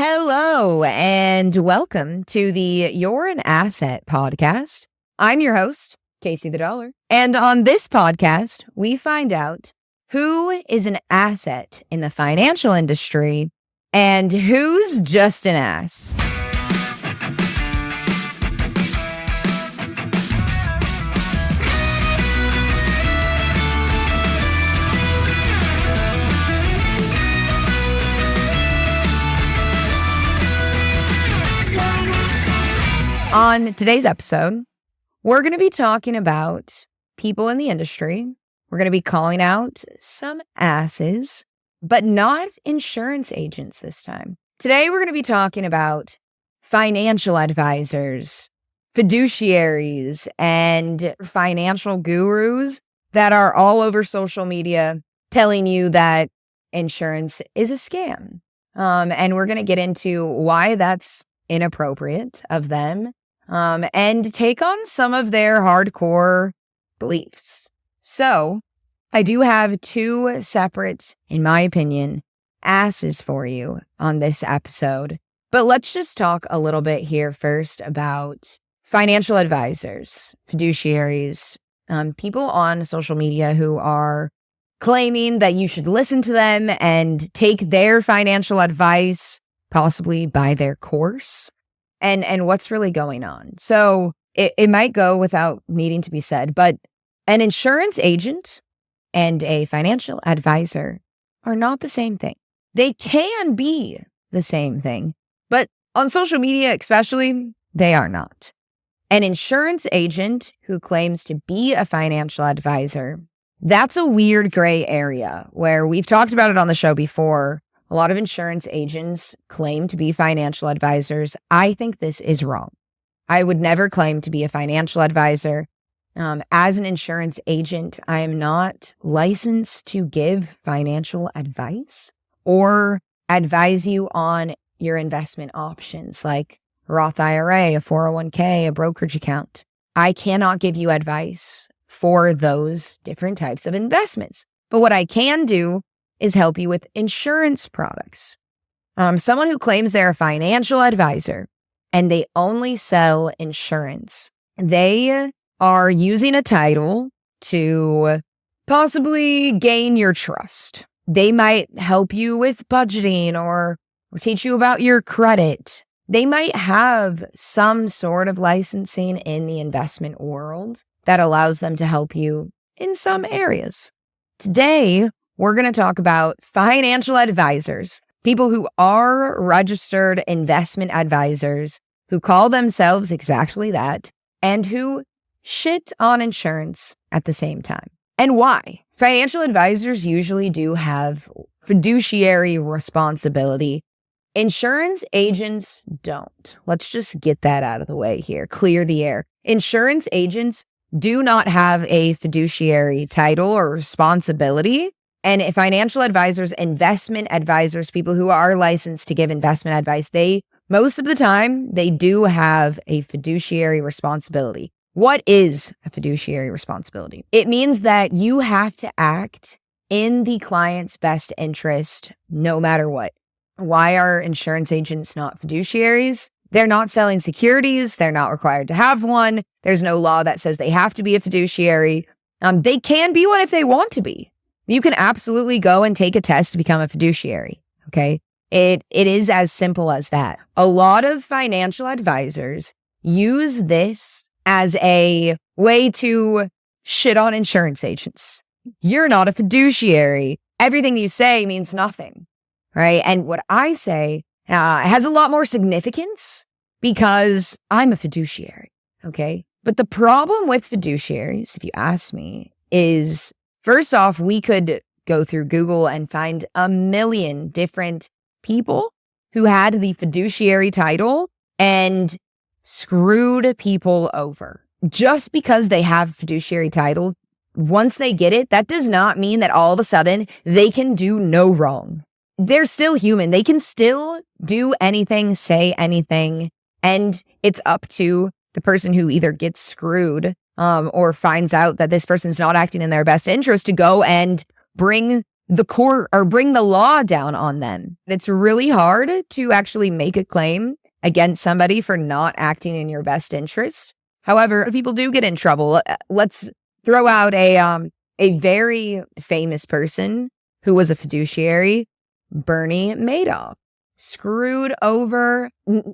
Hello, and welcome to the You're an Asset podcast. I'm your host, Casey the Dollar. And on this podcast, we find out who is an asset in the financial industry and who's just an ass. On today's episode, we're going to be talking about people in the industry. We're going to be calling out some asses, but not insurance agents this time. Today, we're going to be talking about financial advisors, fiduciaries, and financial gurus that are all over social media telling you that insurance is a scam. And we're going to get into why that's inappropriate of them. And take on some of their hardcore beliefs. So, I do have two separate, in my opinion, asses for you on this episode. But let's just talk a little bit here first about financial advisors, fiduciaries, people on social media who are claiming that you should listen to them and take their financial advice, possibly buy their course. And what's really going on. So it might go without needing to be said, but an insurance agent and a financial advisor are not the same thing. They can be the same thing, but on social media especially, they are not. An insurance agent who claims to be a financial advisor, that's a weird gray area where we've talked about it on the show before. A lot of insurance agents claim to be financial advisors. I think this is wrong. I would never claim to be a financial advisor. As an insurance agent, I am not licensed to give financial advice or advise you on your investment options like Roth IRA, a 401k, a brokerage account. I cannot give you advice for those different types of investments. But what I can do is help you with insurance products. Someone who claims they're a financial advisor and they only sell insurance, they are using a title to possibly gain your trust. They might help you with budgeting or teach you about your credit. They might have some sort of licensing in the investment world that allows them to help you in some areas. Today, we're going to talk about financial advisors, people who are registered investment advisors, who call themselves exactly that, and who shit on insurance at the same time. And why? Financial advisors usually do have fiduciary responsibility. Insurance agents don't. Let's just get that out of the way here. Clear the air. Insurance agents do not have a fiduciary title or responsibility. And financial advisors, investment advisors, people who are licensed to give investment advice, most of the time, they do have a fiduciary responsibility. What is a fiduciary responsibility? It means that you have to act in the client's best interest no matter what. Why are insurance agents not fiduciaries? They're not selling securities. They're not required to have one. There's no law that says they have to be a fiduciary. They can be one if they want to be. You can absolutely go and take a test to become a fiduciary, okay? It is as simple as that. A lot of financial advisors use this as a way to shit on insurance agents. You're not a fiduciary. Everything you say means nothing, right? And what I say has a lot more significance because I'm a fiduciary, okay? But the problem with fiduciaries, if you ask me, is first off, we could go through Google and find a million different people who had the fiduciary title and screwed people over. Just because they have fiduciary title, once they get it, that does not mean that all of a sudden they can do no wrong. They're still human. They can still do anything, say anything, and it's up to the person who either gets screwed or finds out that this person's not acting in their best interest to go and bring the court or bring the law down on them. It's really hard to actually make a claim against somebody for not acting in your best interest. However, people do get in trouble. Let's throw out a very famous person who was a fiduciary, Bernie Madoff, screwed over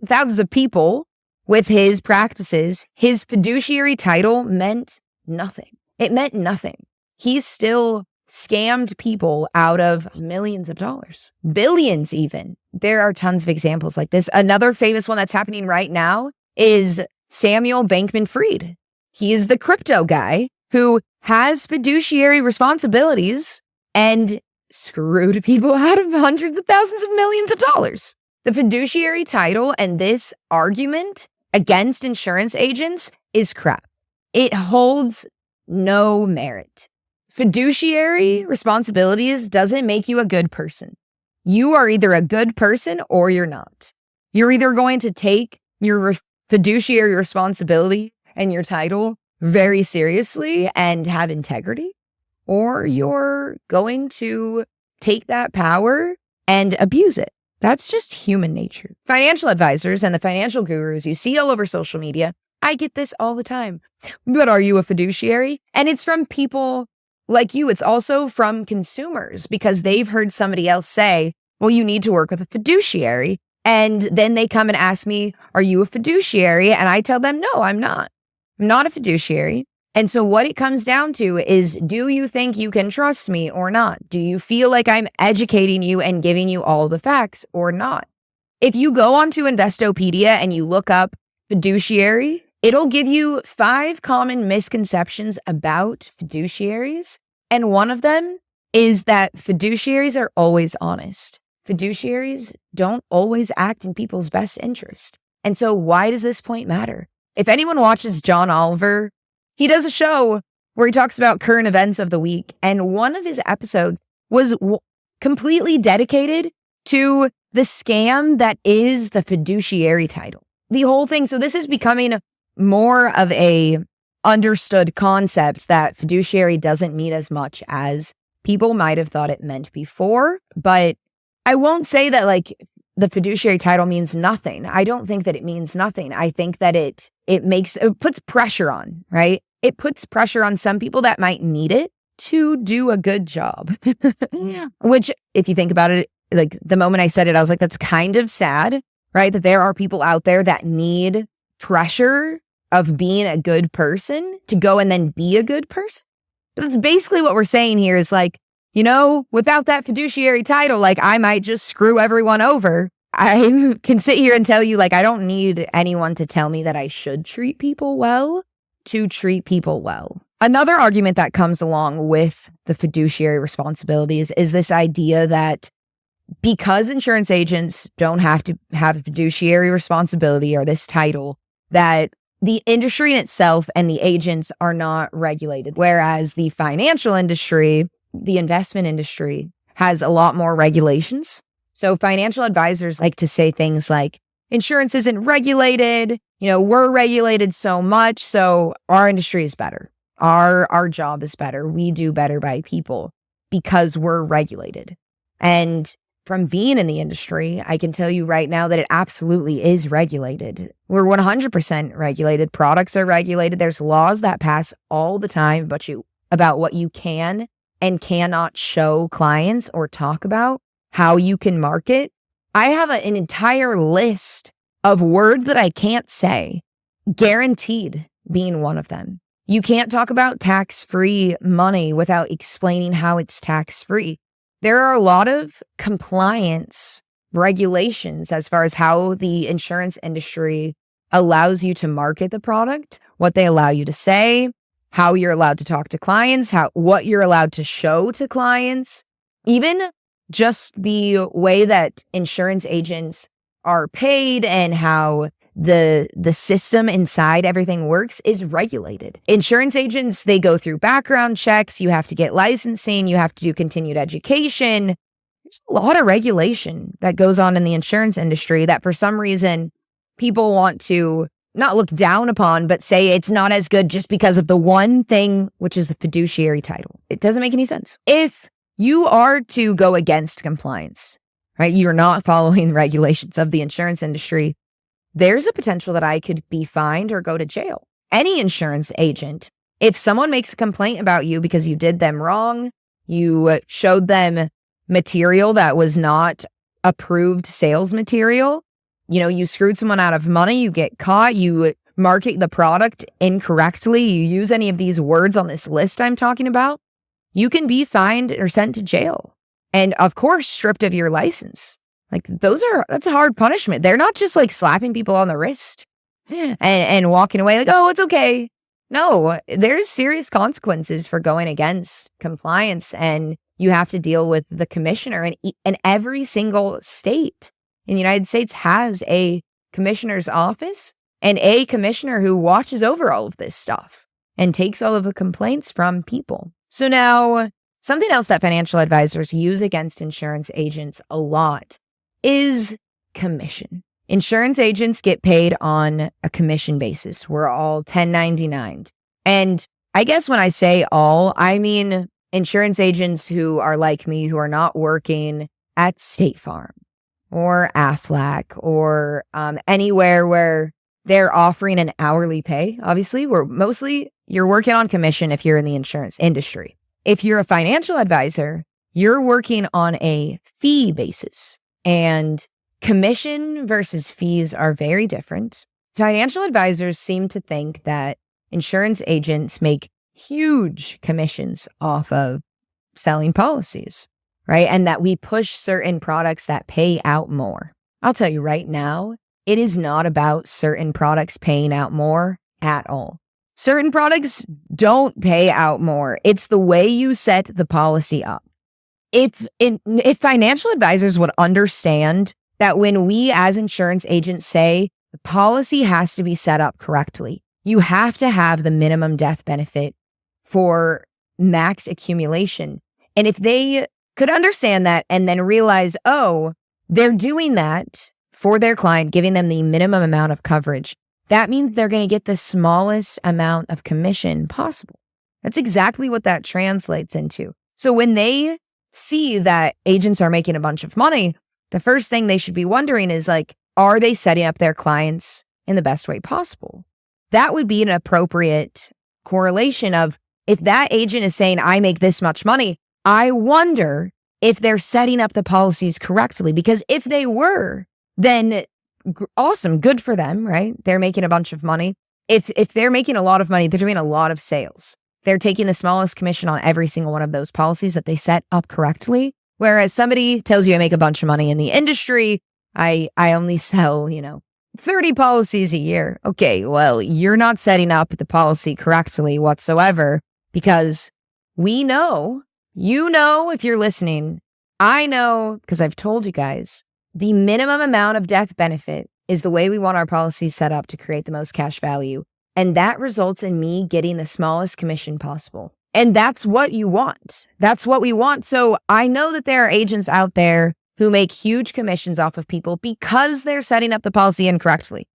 thousands of people with his practices. His fiduciary title meant nothing. It meant nothing. He still scammed people out of millions of dollars, billions even. There are tons of examples like this. Another famous one that's happening right now is Samuel Bankman-Fried. He is the crypto guy who has fiduciary responsibilities and screwed people out of hundreds of thousands of millions of dollars. The fiduciary title and this argument against insurance agents is crap. It holds no merit. Fiduciary responsibilities doesn't make you a good person. You are either a good person or you're not. You're either going to take your fiduciary responsibility and your title very seriously and have integrity, or you're going to take that power and abuse it. That's just human nature. Financial advisors and the financial gurus you see all over social media, I get this all the time. But are you a fiduciary? And it's from people like you. It's also from consumers because they've heard somebody else say, well, you need to work with a fiduciary. And then they come and ask me, are you a fiduciary? And I tell them, no, I'm not. I'm not a fiduciary. And so what it comes down to is, do you think you can trust me or not? Do you feel like I'm educating you and giving you all the facts or not? If you go onto Investopedia and you look up fiduciary, it'll give you 5 common misconceptions about fiduciaries. And one of them is that fiduciaries are always honest. Fiduciaries don't always act in people's best interest. And so why does this point matter? If anyone watches John Oliver, he does a show where he talks about current events of the week. And one of his episodes was completely dedicated to the scam that is the fiduciary title. The whole thing. So this is becoming more of a understood concept that fiduciary doesn't mean as much as people might have thought it meant before. But I won't say that like the fiduciary title means nothing. I don't think that it means nothing. I think that it puts pressure on, right? It puts pressure on some people that might need it to do a good job. Yeah. Which, if you think about it, like the moment I said it, I was like, that's kind of sad, right? That there are people out there that need pressure of being a good person to go and then be a good person. But that's basically what we're saying here is like, you know, without that fiduciary title, like I might just screw everyone over. I can sit here and tell you, like, I don't need anyone to tell me that I should treat people well to treat people well. Another argument that comes along with the fiduciary responsibilities is this idea that because insurance agents don't have to have a fiduciary responsibility or this title, that the industry in itself and the agents are not regulated. Whereas the financial industry, the investment industry, has a lot more regulations. So financial advisors like to say things like, insurance isn't regulated, you know, we're regulated so much, so our industry is better. Our job is better. We do better by people because we're regulated. And from being in the industry, I can tell you right now that it absolutely is regulated. We're 100% regulated. Products are regulated. There's laws that pass all the time about what you can and cannot show clients or talk about, how you can market. I have an entire list of words that I can't say, guaranteed being one of them. You can't talk about tax-free money without explaining how it's tax-free. There are a lot of compliance regulations as far as how the insurance industry allows you to market the product, what they allow you to say, how you're allowed to talk to clients, what you're allowed to show to clients, even just the way that insurance agents are paid and how the system inside everything works is regulated. Insurance agents, they go through background checks. You have to get licensing. You have to do continued education. There's a lot of regulation that goes on in the insurance industry that for some reason people want to not look down upon, but say it's not as good just because of the one thing, which is the fiduciary title. It doesn't make any sense. If you are to go against compliance, right? You're not following regulations of the insurance industry. There's a potential that I could be fined or go to jail. Any insurance agent, if someone makes a complaint about you because you did them wrong, you showed them material that was not approved sales material, you screwed someone out of money, you get caught, you market the product incorrectly, you use any of these words on this list I'm talking about, you can be fined or sent to jail. And of course, stripped of your license. Like that's a hard punishment. They're not just like slapping people on the wrist and walking away like, oh, it's okay. No, there's serious consequences for going against compliance, and you have to deal with the commissioner. And every single state in the United States has a commissioner's office and a commissioner who watches over all of this stuff and takes all of the complaints from people. So now, something else that financial advisors use against insurance agents a lot is commission. Insurance agents get paid on a commission basis. We're all 1099. And I guess when I say all, I mean insurance agents who are like me, who are not working at State Farm or Aflac or anywhere where they're offering an hourly pay. Obviously, you're working on commission if you're in the insurance industry. If you're a financial advisor, you're working on a fee basis. And commission versus fees are very different. Financial advisors seem to think that insurance agents make huge commissions off of selling policies, right? And that we push certain products that pay out more. I'll tell you right now, it is not about certain products paying out more at all. Certain products don't pay out more. It's the way you set the policy up. If financial advisors would understand that when we as insurance agents say the policy has to be set up correctly, you have to have the minimum death benefit for max accumulation. And if they could understand that and then realize, oh, they're doing that for their client, giving them the minimum amount of coverage, that means they're going to get the smallest amount of commission possible. That's exactly what that translates into. So when they see that agents are making a bunch of money, the first thing they should be wondering is like, are they setting up their clients in the best way possible? That would be an appropriate correlation of, if that agent is saying, I make this much money, I wonder if they're setting up the policies correctly. Because if they were, then awesome, good for them, right? They're making a bunch of money. If they're making a lot of money, they're doing a lot of sales. They're taking the smallest commission on every single one of those policies that they set up correctly. Whereas somebody tells you I make a bunch of money in the industry, I only sell, 30 policies a year. Okay, well, you're not setting up the policy correctly whatsoever, because we know, if you're listening, I know, because I've told you guys, the minimum amount of death benefit is the way we want our policies set up to create the most cash value. And that results in me getting the smallest commission possible. And that's what you want. That's what we want. So I know that there are agents out there who make huge commissions off of people because they're setting up the policy incorrectly.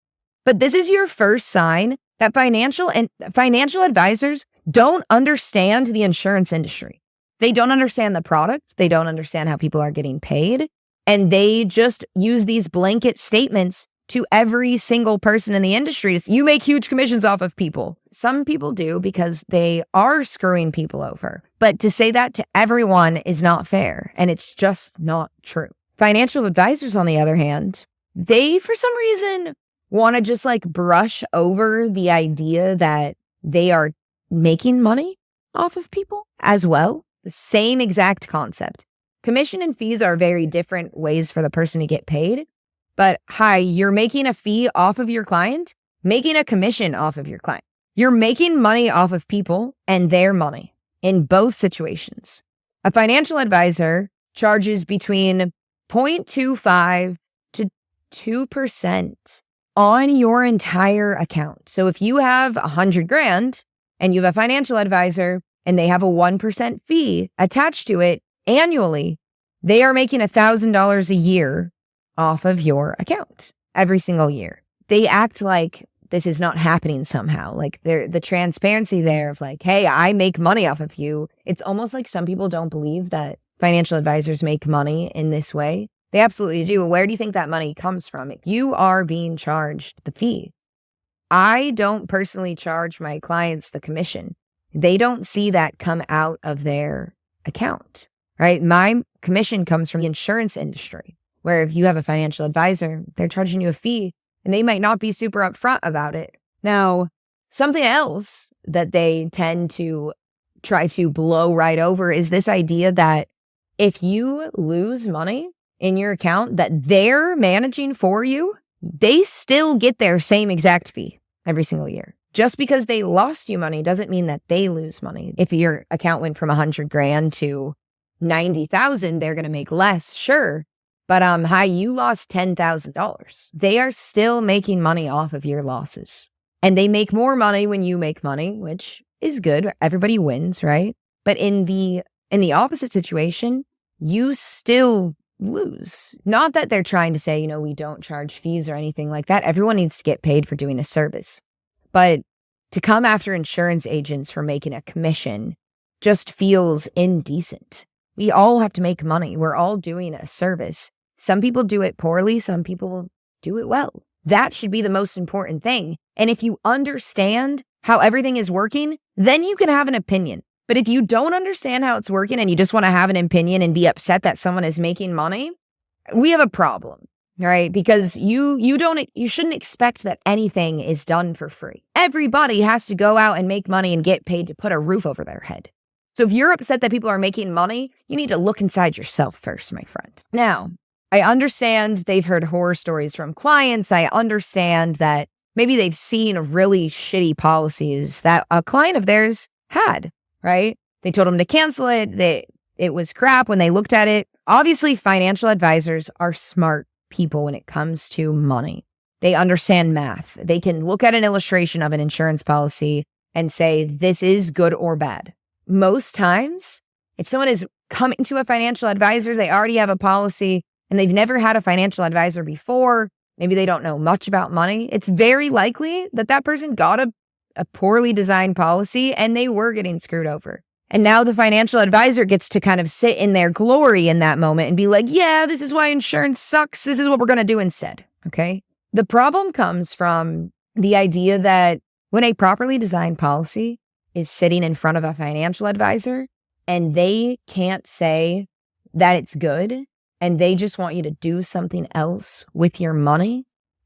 But this is your first sign that financial advisors don't understand the insurance industry. They don't understand the product. They don't understand how people are getting paid. And they just use these blanket statements to every single person in the industry. You make huge commissions off of people. Some people do because they are screwing people over. But to say that to everyone is not fair, and it's just not true. Financial advisors, on the other hand, they, for some reason, want to just like brush over the idea that they are making money off of people as well. The same exact concept. Commission and fees are very different ways for the person to get paid. But hi, you're making a fee off of your client, making a commission off of your client. You're making money off of people and their money in both situations. A financial advisor charges between 0.25 to 2% on your entire account. So if you have $100,000 and you have a financial advisor and they have a 1% fee attached to it annually, they are making $1,000 a year off of your account every single year. They act like this is not happening somehow. Like the transparency there of like, hey, I make money off of you. It's almost like some people don't believe that financial advisors make money in this way? They absolutely do. Where do you think that money comes from? You are being charged the fee. I don't personally charge my clients the commission. They don't see that come out of their account, right? My commission comes from the insurance industry, where if you have a financial advisor, they're charging you a fee and they might not be super upfront about it. Now, something else that they tend to try to blow right over is this idea that if you lose money in your account that they're managing for you, they still get their same exact fee every single year. Just because they lost you money doesn't mean that they lose money. If your account went from 100 grand to 90,000, they're going to make less, sure. But hi, you lost $10,000. They are still making money off of your losses. And they make more money when you make money, which is good. Everybody wins, right? But in the opposite situation, you still lose. Not that they're trying to say, we don't charge fees or anything like that. Everyone needs to get paid for doing a service. But to come after insurance agents for making a commission just feels indecent. We all have to make money. We're all doing a service. Some people do it poorly. Some people do it well. That should be the most important thing. And if you understand how everything is working, then you can have an opinion. But if you don't understand how it's working and you just want to have an opinion and be upset that someone is making money, we have a problem, right? Because you shouldn't expect that anything is done for free. Everybody has to go out and make money and get paid to put a roof over their head. So if you're upset that people are making money, you need to look inside yourself first, my friend. Now, I understand they've heard horror stories from clients. I understand that maybe they've seen really shitty policies that a client of theirs had, right? They told them to cancel it. It was crap when they looked at it. Obviously, financial advisors are smart people when it comes to money. They understand math. They can look at an illustration of an insurance policy and say, this is good or bad. Most times, if someone is coming to a financial advisor, they already have a policy and they've never had a financial advisor before. Maybe they don't know much about money. It's very likely that that person got a poorly designed policy and they were getting screwed over. And now the financial advisor gets to kind of sit in their glory in that moment and be like, yeah, this is why insurance sucks. This is what we're going to do instead. Okay. The problem comes from the idea that when a properly designed policy is sitting in front of a financial advisor and they can't say that it's good and they just want you to do something else with your money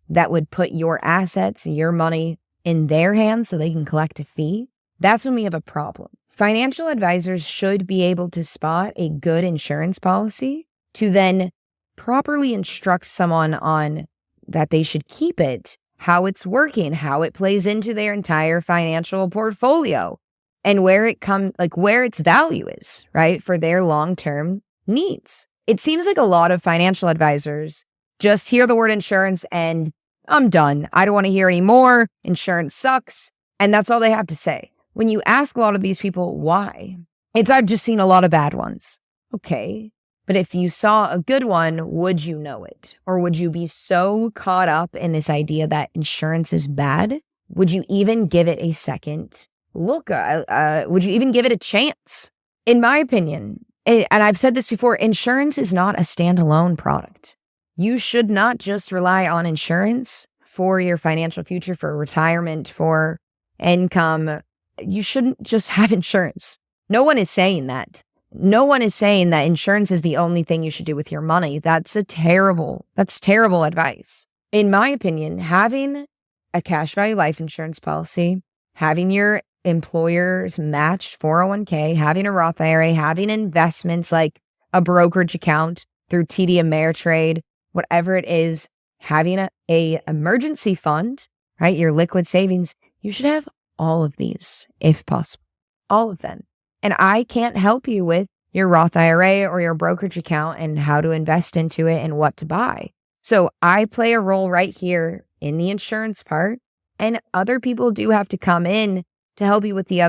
that would put your assets and your money in their hands so they can collect a fee, that's when we have a problem. Financial advisors should be able to spot a good insurance policy to then properly instruct someone on that they should keep it, how it's working, how it plays into their entire financial portfolio, and where its value is, right, for their long-term needs. It seems like a lot of financial advisors just hear the word insurance and I'm done. I don't want to hear any more. Insurance sucks. And that's all they have to say. When you ask a lot of these people why, I've just seen a lot of bad ones. Okay. But if you saw a good one, would you know it? Or would you be so caught up in this idea that insurance is bad? Would you even give it a second look? Would you even give it a chance? In my opinion, and I've said this before, insurance is not a standalone product. You should not just rely on insurance for your financial future, for retirement, for income. You shouldn't just have insurance. No one is saying that. No one is saying that insurance is the only thing you should do with your money. That's terrible advice. In my opinion, having a cash value life insurance policy, having your employer's matched 401k, having a Roth IRA, having investments like a brokerage account through TD Ameritrade, whatever it is, having a emergency fund, right? Your liquid savings, you should have all of these if possible, all of them. And I can't help you with your Roth IRA or your brokerage account and how to invest into it and what to buy. So I play a role right here in the insurance part, and other people do have to come in to help you with the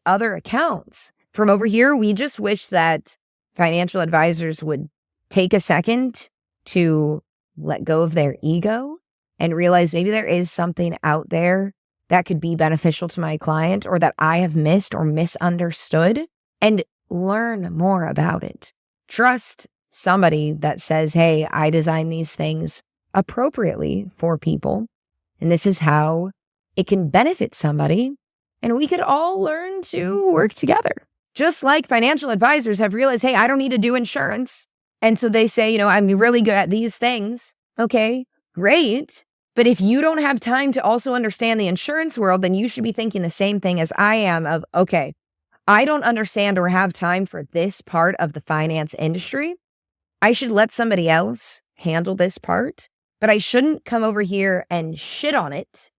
other accounts. From over here, we just wish that financial advisors would take a second to let go of their ego and realize maybe there is something out there that could be beneficial to my client or that I have missed or misunderstood, and learn more about it. Trust somebody that says, hey, I design these things appropriately for people, and this is how it can benefit somebody, and we could all learn to work together. Just like financial advisors have realized, hey, I don't need to do insurance. And so they say, I'm really good at these things. Okay, great. But if you don't have time to also understand the insurance world, then you should be thinking the same thing as I am of, okay, I don't understand or have time for this part of the finance industry. I should let somebody else handle this part, but I shouldn't come over here and shit on it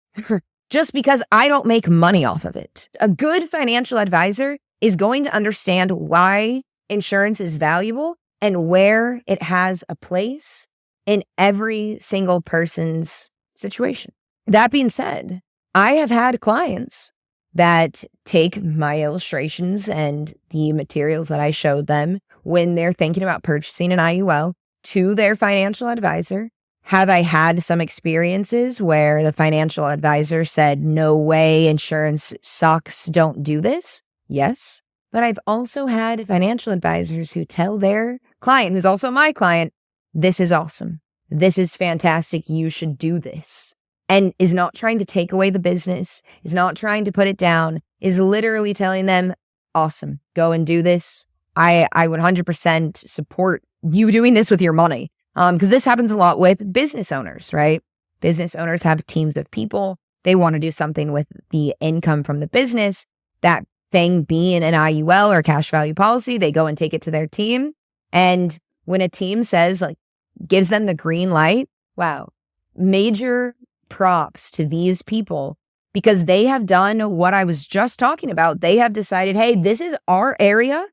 just because I don't make money off of it. A good financial advisor is going to understand why insurance is valuable and where it has a place in every single person's situation. That being said, I have had clients that take my illustrations and the materials that I showed them when they're thinking about purchasing an IUL to their financial advisor. Have I had some experiences where the financial advisor said, no way, insurance sucks, don't do this? Yes. But I've also had financial advisors who tell their client, who's also my client, this is awesome. This is fantastic. You should do this. And is not trying to take away the business, is not trying to put it down, is literally telling them, awesome, go and do this. I 100% support you doing this with your money. Because this happens a lot with business owners, right? Business owners have teams of people. They want to do something with the income from the business. That thing being an IUL or cash value policy, they go and take it to their team. And when a team says, gives them the green light, wow, major props to these people because they have done what I was just talking about. They have decided, hey, this is our area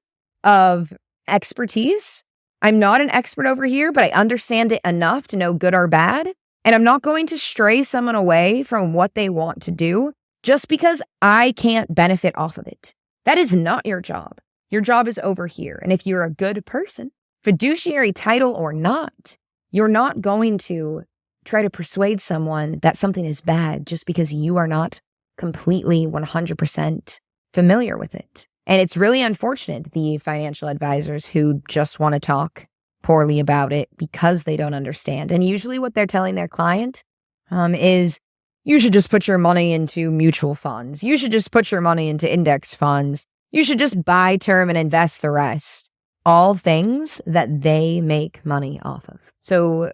of expertise. I'm not an expert over here, but I understand it enough to know good or bad. And I'm not going to stray someone away from what they want to do just because I can't benefit off of it. That is not your job. Your job is over here. And if you're a good person, fiduciary title or not, you're not going to try to persuade someone that something is bad just because you are not completely 100% familiar with it. And it's really unfortunate, the financial advisors who just want to talk poorly about it because they don't understand. And usually what they're telling their client is, you should just put your money into mutual funds. You should just put your money into index funds. You should just buy term and invest the rest. All things that they make money off of. So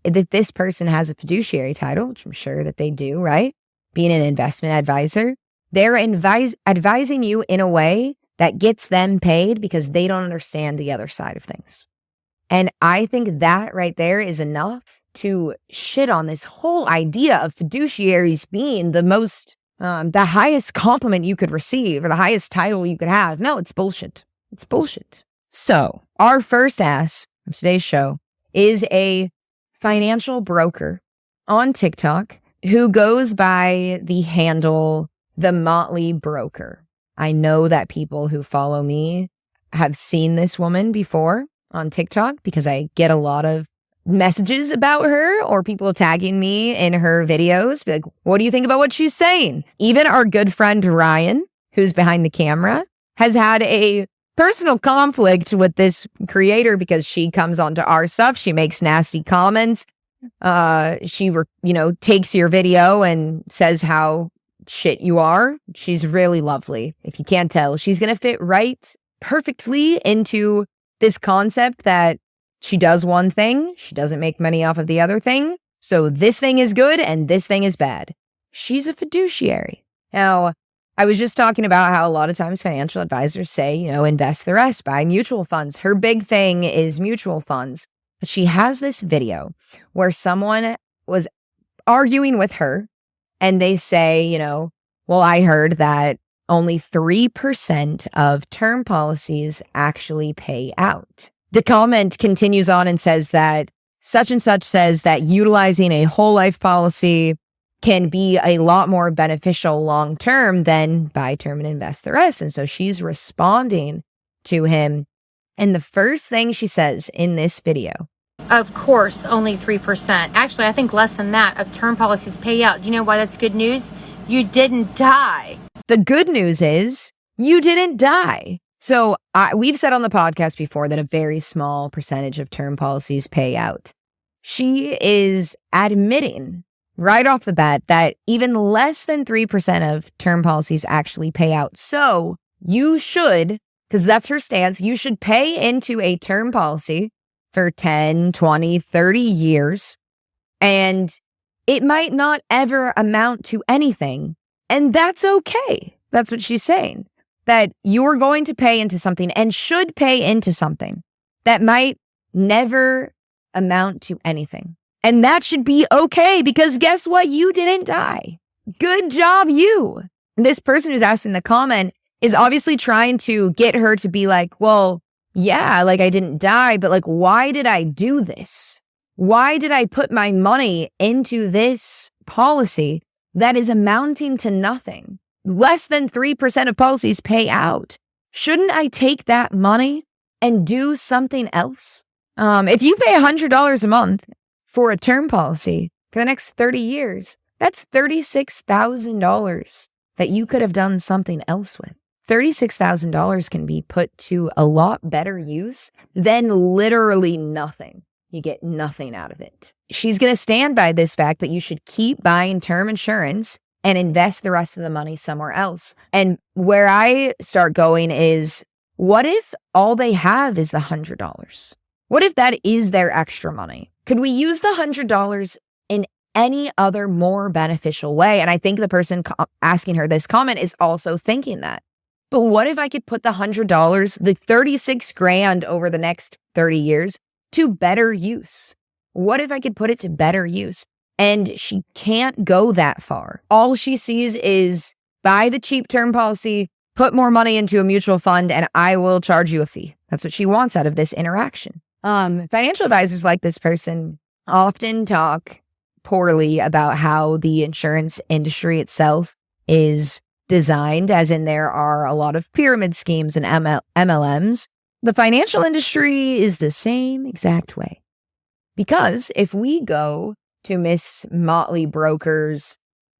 that this person has a fiduciary title, which I'm sure that they do, right? Being an investment advisor, they're advising you in a way that gets them paid because they don't understand the other side of things. And I think that right there is enough to shit on this whole idea of fiduciaries being the highest compliment you could receive or the highest title you could have. No, it's bullshit. It's bullshit. So our first ass of today's show is a financial broker on TikTok who goes by the handle The Motley Broker. I know that people who follow me have seen this woman before on TikTok because I get a lot of messages about her or people tagging me in her videos. Be like, what do you think about what she's saying? Even our good friend Ryan, who's behind the camera, has had a personal conflict with this creator because she comes onto our stuff. She makes nasty comments. She takes your video and says how shit you are. She's really lovely. If you can't tell, she's going to fit right perfectly into this concept that she does one thing. She doesn't make money off of the other thing. So this thing is good and this thing is bad. She's a fiduciary. Now, I was just talking about how a lot of times financial advisors say, invest the rest, buy mutual funds. Her big thing is mutual funds. But she has this video where someone was arguing with her and they say, well, I heard that only 3% of term policies actually pay out. The comment continues on and says that such and such says that utilizing a whole life policy can be a lot more beneficial long term than buy term and invest the rest. And so she's responding to him. And the first thing she says in this video, of course, only 3%. Actually, I think less than that of term policies pay out. Do you know why that's good news? You didn't die. The good news is you didn't die. So we've said on the podcast before that a very small percentage of term policies pay out. She is admitting right off the bat that even less than 3% of term policies actually pay out. So you should, because that's her stance, you should pay into a term policy for 10, 20, 30 years, and it might not ever amount to anything. And that's okay. That's what she's saying. That you're going to pay into something and should pay into something that might never amount to anything. And that should be okay, because guess what? You didn't die. Good job, you. And this person who's asking the comment is obviously trying to get her to be like, well, yeah, like I didn't die, but like, why did I do this? Why did I put my money into this policy that is amounting to nothing? Less than 3% of policies pay out. Shouldn't I take that money and do something else? If you pay $100 a month for a term policy for the next 30 years, that's $36,000 that you could have done something else with. $36,000 can be put to a lot better use than literally nothing. You get nothing out of it. She's going to stand by this fact that you should keep buying term insurance and invest the rest of the money somewhere else. And where I start going is, what if all they have is the $100? What if that is their extra money? Could we use the $100 in any other more beneficial way? And I think the person asking her this comment is also thinking that. But what if I could put the $100, the 36 grand over the next 30 years to better use? What if I could put it to better use? And she can't go that far. All she sees is buy the cheap term policy, put more money into a mutual fund, and I will charge you a fee. That's what she wants out of this interaction. Financial advisors like this person often talk poorly about how the insurance industry itself is designed, as in there are a lot of pyramid schemes and MLMs. The financial industry is the same exact way. Because if we go to Miss Motley Broker's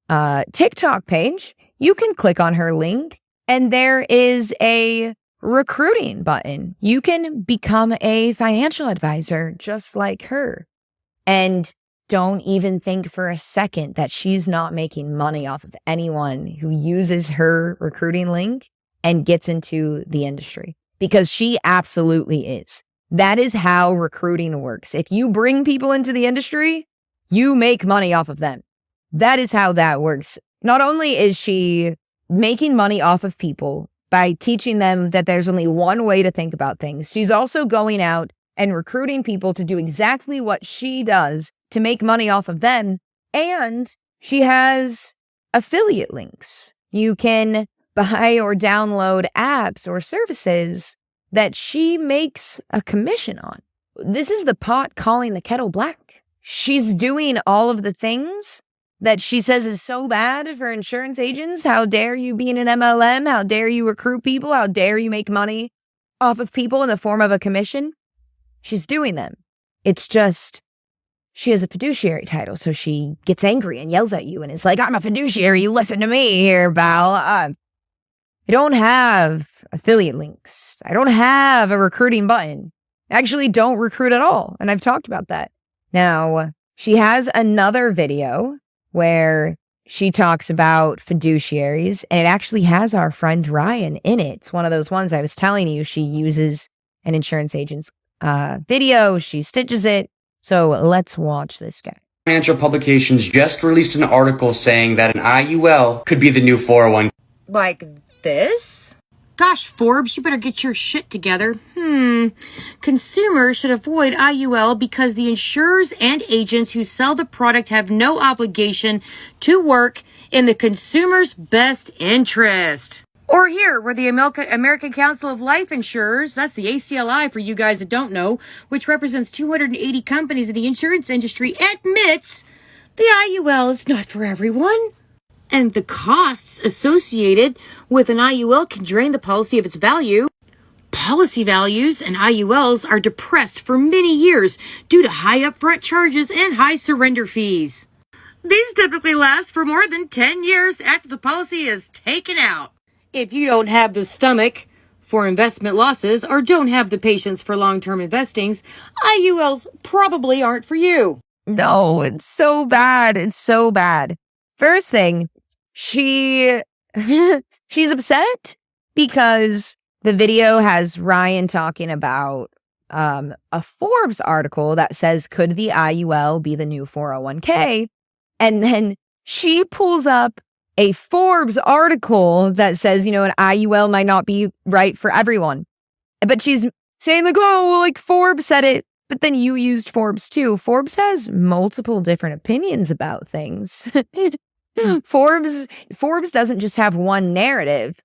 TikTok page, you can click on her link and there is a recruiting button. You can become a financial advisor just like her. And don't even think for a second that she's not making money off of anyone who uses her recruiting link and gets into the industry, because she absolutely is. That is how recruiting works. If you bring people into the industry, you make money off of them. That is how that works. Not only is she making money off of people by teaching them that there's only one way to think about things, she's also going out and recruiting people to do exactly what she does to make money off of them. And she has affiliate links. You can buy or download apps or services that she makes a commission on. This is the pot calling the kettle black. She's doing all of the things that she says is so bad for insurance agents. How dare you be in an MLM? How dare you recruit people? How dare you make money off of people in the form of a commission? She's doing them. It's just, she has a fiduciary title, so she gets angry and yells at you and is like, I'm a fiduciary, you listen to me here, pal. I don't have affiliate links. I don't have a recruiting button. I actually don't recruit at all, and I've talked about that. Now, she has another video where she talks about fiduciaries, and it actually has our friend Ryan in it. It's one of those ones I was telling you. She uses an insurance agent's video. She stitches it. So let's watch this guy. Financial publications just released an article saying that an IUL could be the new 401. Like this? Gosh, Forbes, you better get your shit together. Consumers should avoid IUL because the insurers and agents who sell the product have no obligation to work in the consumer's best interest. Or here, where the American Council of Life Insurers, that's the ACLI for you guys that don't know, which represents 280 companies in the insurance industry, admits the IUL is not for everyone. And the costs associated with an IUL can drain the policy of its value. Policy values and IULs are depressed for many years due to high upfront charges and high surrender fees. These typically last for more than 10 years after the policy is taken out. If you don't have the stomach for investment losses or don't have the patience for long-term investings, IULs probably aren't for you. No, it's so bad. It's so bad. First thing, she's upset because the video has Ryan talking about a Forbes article that says, could the IUL be the new 401k? And then she pulls up a Forbes article that says, an IUL might not be right for everyone. But she's saying like, oh, like Forbes said it, but then you used Forbes too. Forbes has multiple different opinions about things. Forbes doesn't just have one narrative.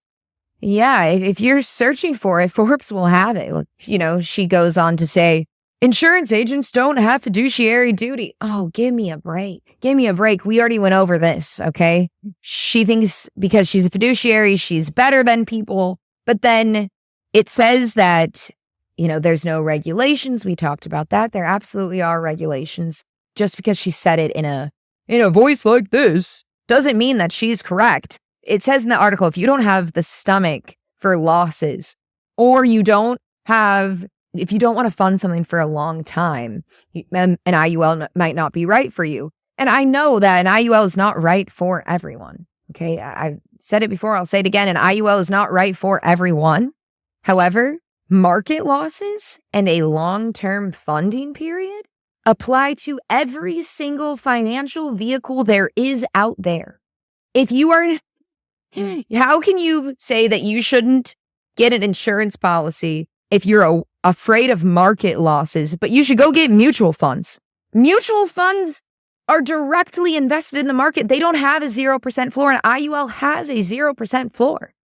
Yeah, if you're searching for it, Forbes will have it. She goes on to say, insurance agents don't have fiduciary duty. Oh, give me a break. Give me a break. We already went over this, okay? She thinks because she's a fiduciary, she's better than people. But then it says that, there's no regulations. We talked about that. There absolutely are regulations. Just because she said it in a voice like this doesn't mean that she's correct. It says in the article, if you don't have the stomach for losses, or if you don't want to fund something for a long time, an IUL might not be right for you. And I know that an IUL is not right for everyone. Okay. I've said it before. I'll say it again. An IUL is not right for everyone. However, market losses and a long-term funding period apply to every single financial vehicle there is out there. How can you say that you shouldn't get an insurance policy if you're afraid of market losses, but you should go get mutual funds? Mutual funds are directly invested in the market. They don't have a 0% floor, and IUL has a 0% floor.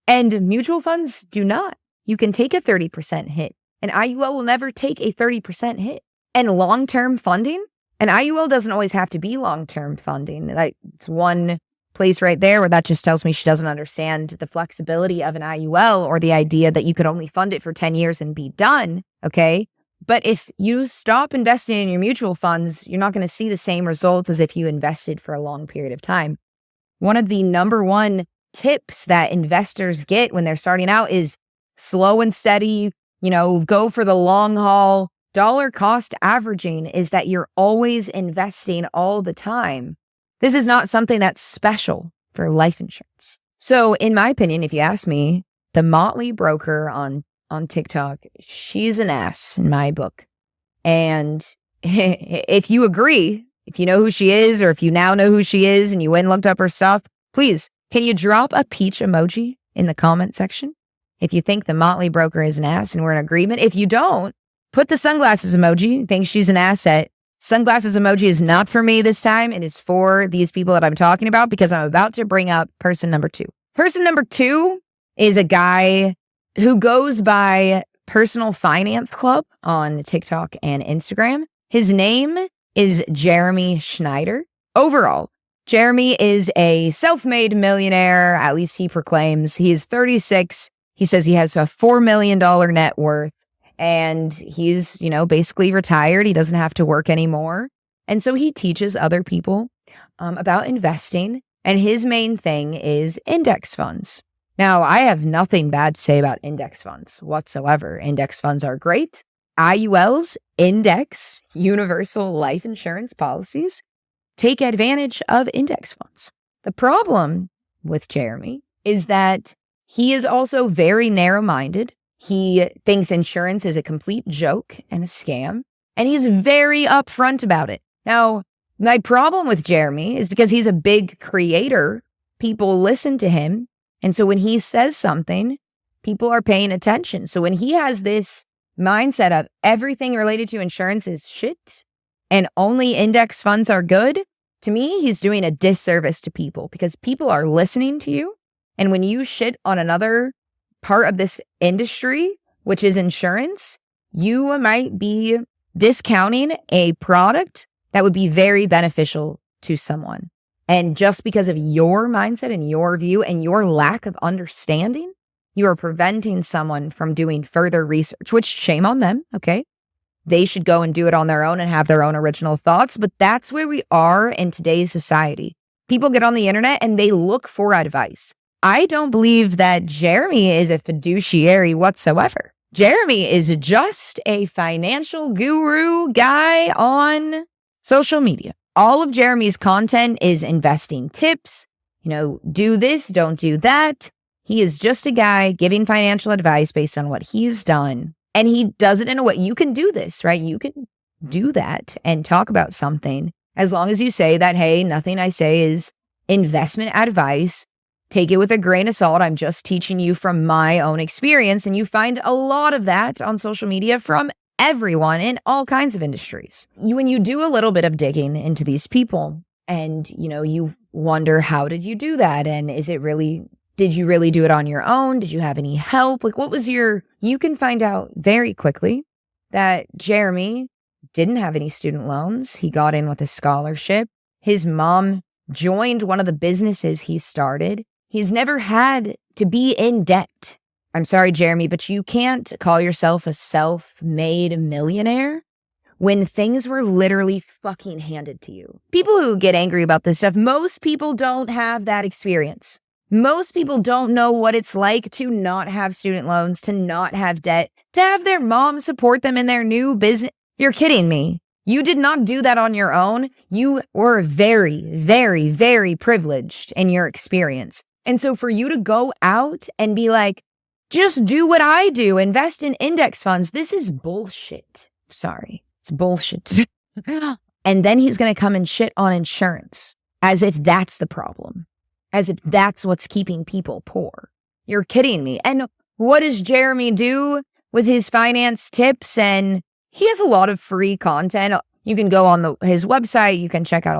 And mutual funds do not. You can take a 30% hit. An IUL will never take a 30% hit. And long-term funding, an IUL doesn't always have to be long-term funding. Like, it's one place right there where that just tells me she doesn't understand the flexibility of an IUL or the idea that you could only fund it for 10 years and be done, okay? But if you stop investing in your mutual funds, you're not going to see the same results as if you invested for a long period of time. One of the number one tips that investors get when they're starting out is slow and steady, go for the long haul. Dollar cost averaging is that you're always investing all the time. This is not something that's special for life insurance. So in my opinion, if you ask me, the Motley broker on TikTok, she's an ass in my book. And if you agree, if you know who she is, or if you now know who she is and you went and looked up her stuff, please, can you drop a peach emoji in the comment section? If you think the Motley broker is an ass and we're in agreement. If you don't, put the sunglasses emoji, think she's an asset. Sunglasses emoji is not for me this time. It is for these people that I'm talking about, because I'm about to bring up person number 2. Person number 2 is a guy who goes by Personal Finance Club on TikTok and Instagram. His name is Jeremy Schneider. Overall, Jeremy is a self-made millionaire, at least he proclaims. He is 36. He says he has a $4 million net worth. And he's, basically retired. He doesn't have to work anymore. And so he teaches other people about investing. And his main thing is index funds. Now, I have nothing bad to say about index funds whatsoever. Index funds are great. IULs, index universal life insurance policies, take advantage of index funds. The problem with Jeremy is that he is also very narrow-minded. He thinks insurance is a complete joke and a scam, and he's very upfront about it. Now, my problem with Jeremy is because he's a big creator, people listen to him, and so when he says something, people are paying attention. So when he has this mindset of everything related to insurance is shit and only index funds are good, to me, he's doing a disservice to people, because people are listening to you. And when you shit on another part of this industry, which is insurance, you might be discounting a product that would be very beneficial to someone. And just because of your mindset and your view and your lack of understanding, you are preventing someone from doing further research, which shame on them, okay? They should go and do it on their own and have their own original thoughts. But that's where we are in today's society. People get on the internet and they look for advice. I don't believe that Jeremy is a fiduciary whatsoever. Jeremy is just a financial guru guy on social media. All of Jeremy's content is investing tips, do this, don't do that. He is just a guy giving financial advice based on what he's done. And he does it in a way, you can do this, right? You can do that and talk about something as long as you say that, hey, nothing I say is investment advice. Take it with a grain of salt. I'm just teaching you from my own experience. And you find a lot of that on social media from everyone in all kinds of industries. When you do a little bit of digging into these people and, you wonder, how did you do that? And did you really do it on your own? Did you have any help? You can find out very quickly that Jeremy didn't have any student loans. He got in with a scholarship. His mom joined one of the businesses he started. He's never had to be in debt. I'm sorry, Jeremy, but you can't call yourself a self-made millionaire when things were literally fucking handed to you. People who get angry about this stuff, most people don't have that experience. Most people don't know what it's like to not have student loans, to not have debt, to have their mom support them in their new business. You're kidding me. You did not do that on your own. You were very, very, very privileged in your experience. And so for you to go out and be like, just do what I do, invest in index funds, this is bullshit. Sorry, it's bullshit. And then he's going to come and shit on insurance as if that's the problem, as if that's what's keeping people poor. You're kidding me. And what does Jeremy do with his finance tips? And he has a lot of free content. You can go on his website. You can check out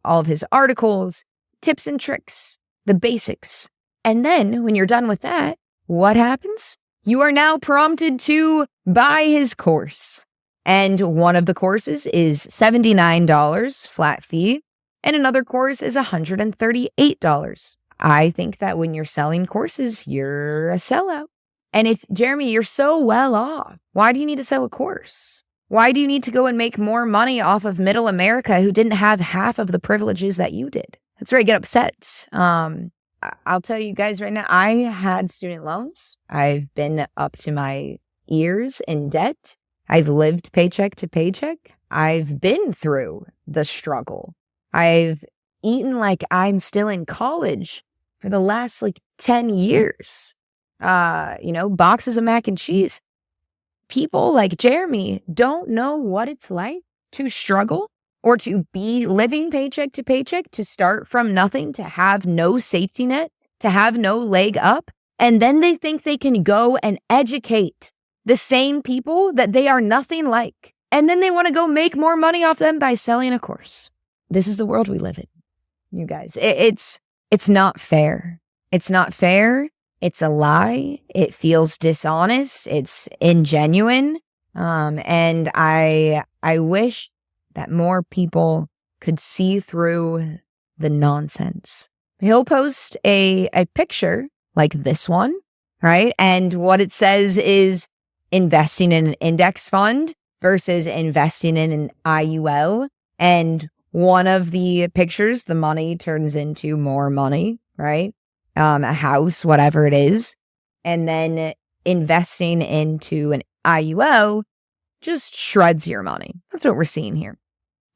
all of his articles, tips and tricks, the basics. And then when you're done with that, what happens? You are now prompted to buy his course. And one of the courses is $79 flat fee, and another course is $138. I think that when you're selling courses, you're a sellout. And if, Jeremy, you're so well off, why do you need to sell a course? Why do you need to go and make more money off of middle America who didn't have half of the privileges that you did? That's where I get upset. I'll tell you guys right now, I had student loans. I've been up to my ears in debt. I've lived paycheck to paycheck. I've been through the struggle. I've eaten like I'm still in college for the last 10 years. Boxes of mac and cheese. People like Jeremy don't know what it's like to struggle or to be living paycheck to paycheck, to start from nothing, to have no safety net, to have no leg up. And then they think they can go and educate the same people that they are nothing like. And then they want to go make more money off them by selling a course. This is the world we live in, you guys. It's not fair. It's not fair. It's a lie. It feels dishonest. It's ingenuine. And I wish that more people could see through the nonsense. He'll post a picture like this one, right? And what it says is investing in an index fund versus investing in an IUL. And one of the pictures, the money turns into more money, right? A house, whatever it is. And then investing into an IUL just shreds your money. That's what we're seeing here.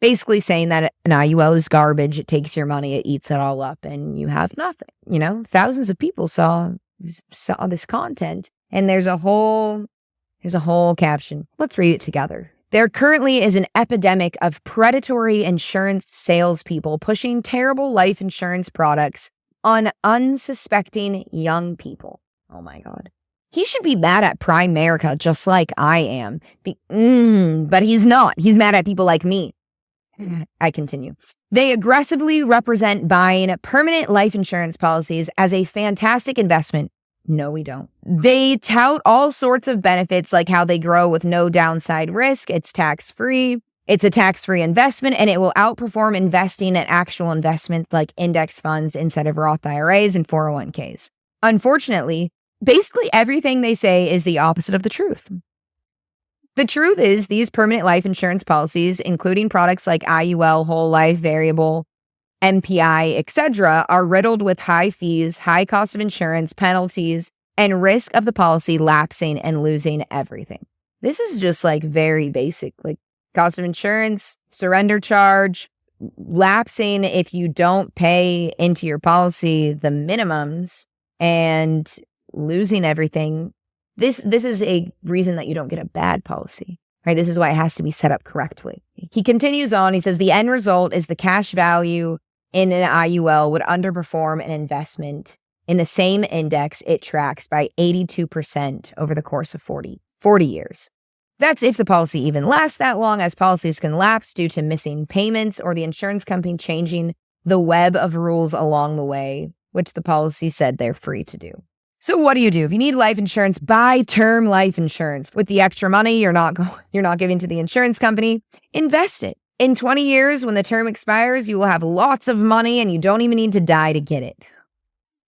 Basically saying that an IUL is garbage. It takes your money, it eats it all up, and you have nothing. Thousands of people saw this content, and there's a whole caption. Let's read it together. There currently is an epidemic of predatory insurance salespeople pushing terrible life insurance products on unsuspecting young people. Oh my God. He should be mad at Primerica just like I am. But he's not. He's mad at people like me. I continue. They aggressively represent buying permanent life insurance policies as a fantastic investment. No, we don't. They tout all sorts of benefits, like how they grow with no downside risk. It's tax-free. It's a tax-free investment, and it will outperform investing in actual investments like index funds instead of Roth IRAs and 401ks. Unfortunately, basically everything they say is the opposite of the truth. The truth is these permanent life insurance policies, including products like IUL, whole life, variable, MPI, etc., are riddled with high fees, high cost of insurance, penalties, and risk of the policy lapsing and losing everything. This is just like very basic, like cost of insurance, surrender charge, lapsing if you don't pay into your policy the minimums, and losing everything. This is a reason that you don't get a bad policy, right? This is why it has to be set up correctly. He continues on. He says the end result is the cash value in an IUL would underperform an investment in the same index it tracks by 82% over the course of 40 years. That's if the policy even lasts that long, as policies can lapse due to missing payments or the insurance company changing the web of rules along the way, which the policy said they're free to do. So what do? If you need life insurance, buy term life insurance. With the extra money you're not giving to the insurance company, invest it. In 20 years, when the term expires, you will have lots of money and you don't even need to die to get it.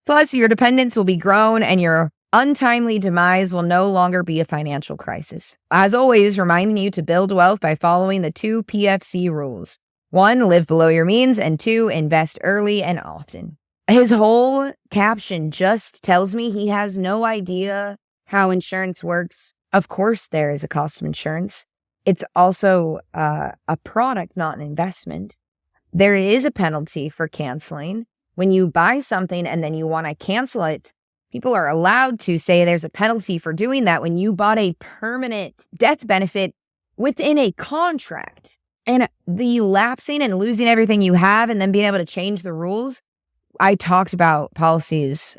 Plus, your dependents will be grown and your untimely demise will no longer be a financial crisis. As always, reminding you to build wealth by following the 2 PFC rules. 1, live below your means, and 2, invest early and often. His whole caption just tells me he has no idea how insurance works. Of course, there is a cost of insurance. It's also a product, not an investment. There is a penalty for canceling. When you buy something and then you want to cancel it, people are allowed to say there's a penalty for doing that when you bought a permanent death benefit within a contract. And the lapsing and losing everything you have and then being able to change the rules. I talked about policies,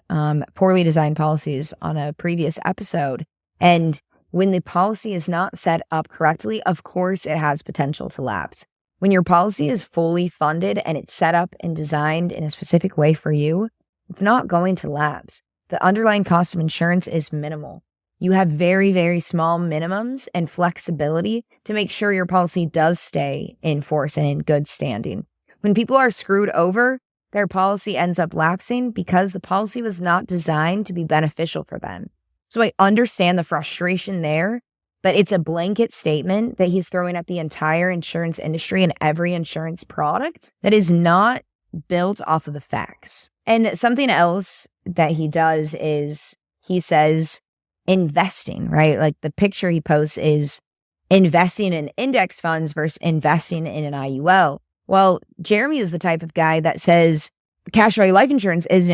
poorly designed policies on a previous episode. And when the policy is not set up correctly, of course, it has potential to lapse. When your policy is fully funded and it's set up and designed in a specific way for you, it's not going to lapse. The underlying cost of insurance is minimal. You have very, very small minimums and flexibility to make sure your policy does stay in force and in good standing. When people are screwed over, their policy ends up lapsing because the policy was not designed to be beneficial for them. So I understand the frustration there, but it's a blanket statement that he's throwing at the entire insurance industry and every insurance product that is not built off of the facts. And something else that he does is he says investing, right? Like the picture he posts is investing in index funds versus investing in an IUL. Well, Jeremy is the type of guy that says cash value life insurance is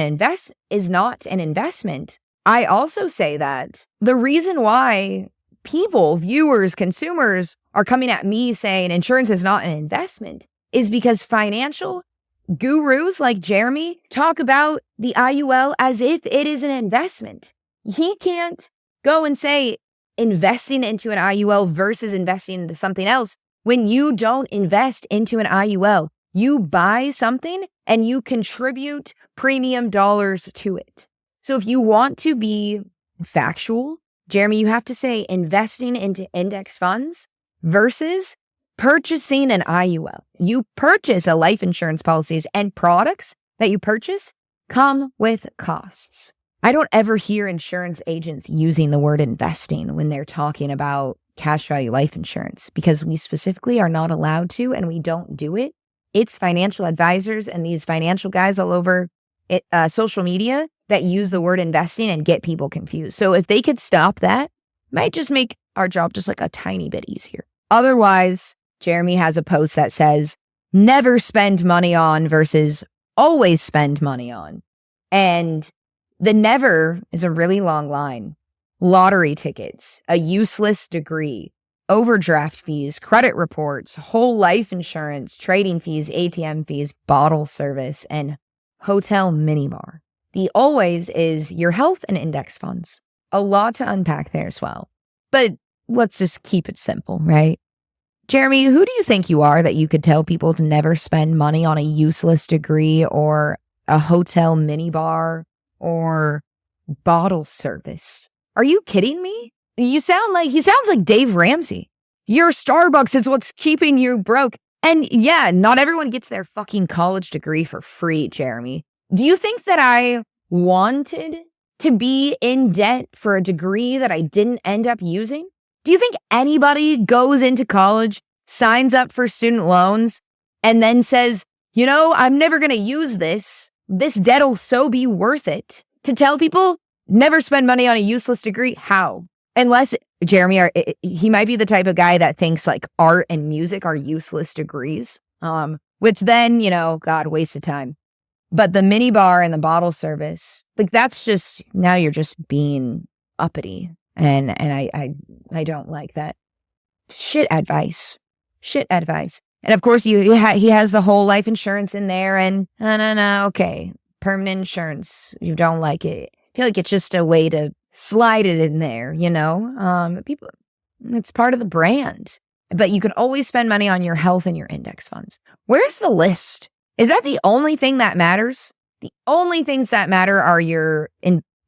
not an investment. I also say that the reason why people, viewers, consumers are coming at me saying insurance is not an investment is because financial gurus like Jeremy talk about the IUL as if it is an investment. He can't go and say investing into an IUL versus investing into something else when you don't invest into an IUL. You buy something and you contribute premium dollars to it. So if you want to be factual, Jeremy, you have to say investing into index funds versus purchasing an IUL. You purchase a life insurance policies and products that you purchase come with costs. I don't ever hear insurance agents using the word investing when they're talking about cash value life insurance because we specifically are not allowed to and we don't do it. It's financial advisors and these financial guys all over social media that use the word investing and get people confused. So if they could stop that, it might just make our job just like a tiny bit easier. Otherwise, Jeremy has a post that says, never spend money on versus always spend money on. And the never is a really long line. Lottery tickets, a useless degree, overdraft fees, credit reports, whole life insurance, trading fees, ATM fees, bottle service, and hotel minibar. The always is your health and index funds. A lot to unpack there as well. But let's just keep it simple, right? Jeremy, who do you think you are that you could tell people to never spend money on a useless degree or a hotel minibar or bottle service? Are you kidding me? He sounds like Dave Ramsey. Your Starbucks is what's keeping you broke. And yeah, not everyone gets their fucking college degree for free, Jeremy. Do you think that I wanted to be in debt for a degree that I didn't end up using? Do you think anybody goes into college, signs up for student loans, and then says, I'm never going to use this. This debt'll so be worth it. To tell people, never spend money on a useless degree. How? Unless Jeremy, he might be the type of guy that thinks like art and music are useless degrees. Which then, God, waste of time. But the mini bar and the bottle service, like that's just, now you're just being uppity. And I don't like that. Shit advice. And of course, he has the whole life insurance in there and no, okay. Permanent insurance. You don't like it. I feel like it's just a way to slide it in there, people, it's part of the brand. But you can always spend money on your health and your index funds. Where's the list? Is that the only thing that matters? The only things that matter are your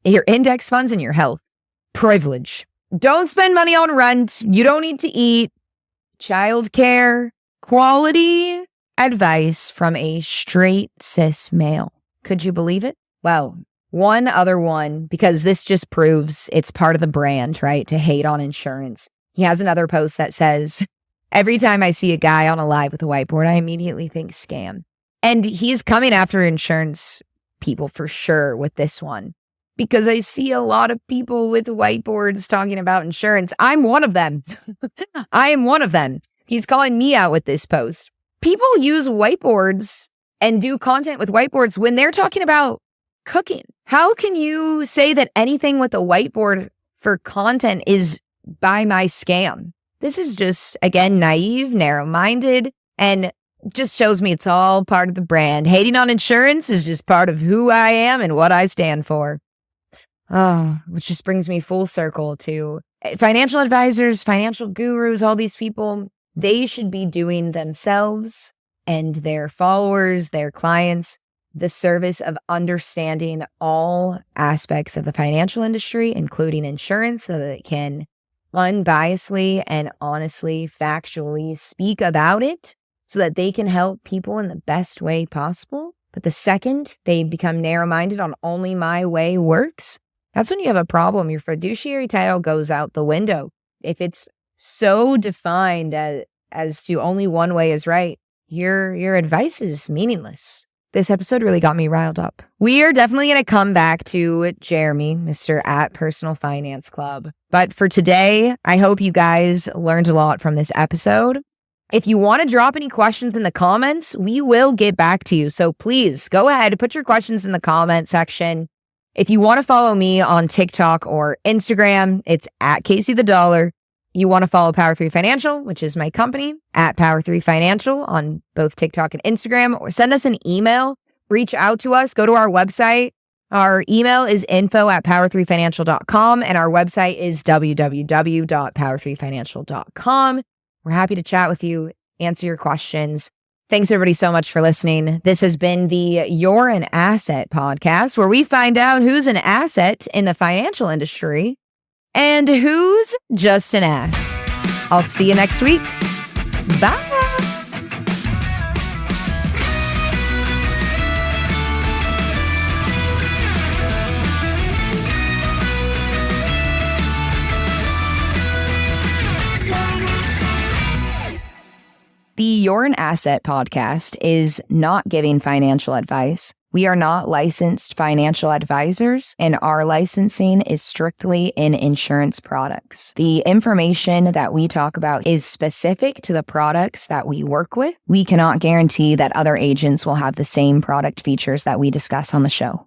index funds and your health. Privilege. Don't spend money on rent. You don't need to eat. Childcare. Quality advice from a straight cis male. Could you believe it? Well, one other one, because this just proves it's part of the brand, right? To hate on insurance. He has another post that says, every time I see a guy on a live with a whiteboard, I immediately think scam. And he's coming after insurance people for sure with this one. Because I see a lot of people with whiteboards talking about insurance. I'm one of them. I am one of them. He's calling me out with this post. People use whiteboards and do content with whiteboards when they're talking about cooking. How can you say that anything with a whiteboard for content is by my scam? This is just, again, naive, narrow-minded, and just shows me it's all part of the brand. Hating on insurance is just part of who I am and what I stand for. Oh, which just brings me full circle to financial advisors, financial gurus, all these people. They should be doing themselves and their followers, their clients, the service of understanding all aspects of the financial industry, including insurance, so that they can unbiasedly and honestly, factually speak about it so that they can help people in the best way possible. But the second they become narrow-minded on only my way works, that's when you have a problem. Your fiduciary title goes out the window. If it's so defined as to only one way is right, your advice is meaningless. This episode really got me riled up. We are definitely going to come back to Jeremy, Mr. at Personal Finance Club. But for today, I hope you guys learned a lot from this episode. If you want to drop any questions in the comments, we will get back to you. So please go ahead and put your questions in the comment section. If you want to follow me on TikTok or Instagram, it's at Casey the Dollar. You want to follow Power 3 Financial, which is my company, at Power 3 Financial on both TikTok and Instagram, or send us an email, reach out to us, go to our website. Our email is info@power3financial.com and our website is www.power3financial.com. We're happy to chat with you, answer your questions. Thanks everybody so much for listening. This has been the You're an Asset podcast, where we find out who's an asset in the financial industry and who's just an ass. I'll see you next week. Bye. The You're an Asset podcast is not giving financial advice. We are not licensed financial advisors, and our licensing is strictly in insurance products. The information that we talk about is specific to the products that we work with. We cannot guarantee that other agents will have the same product features that we discuss on the show.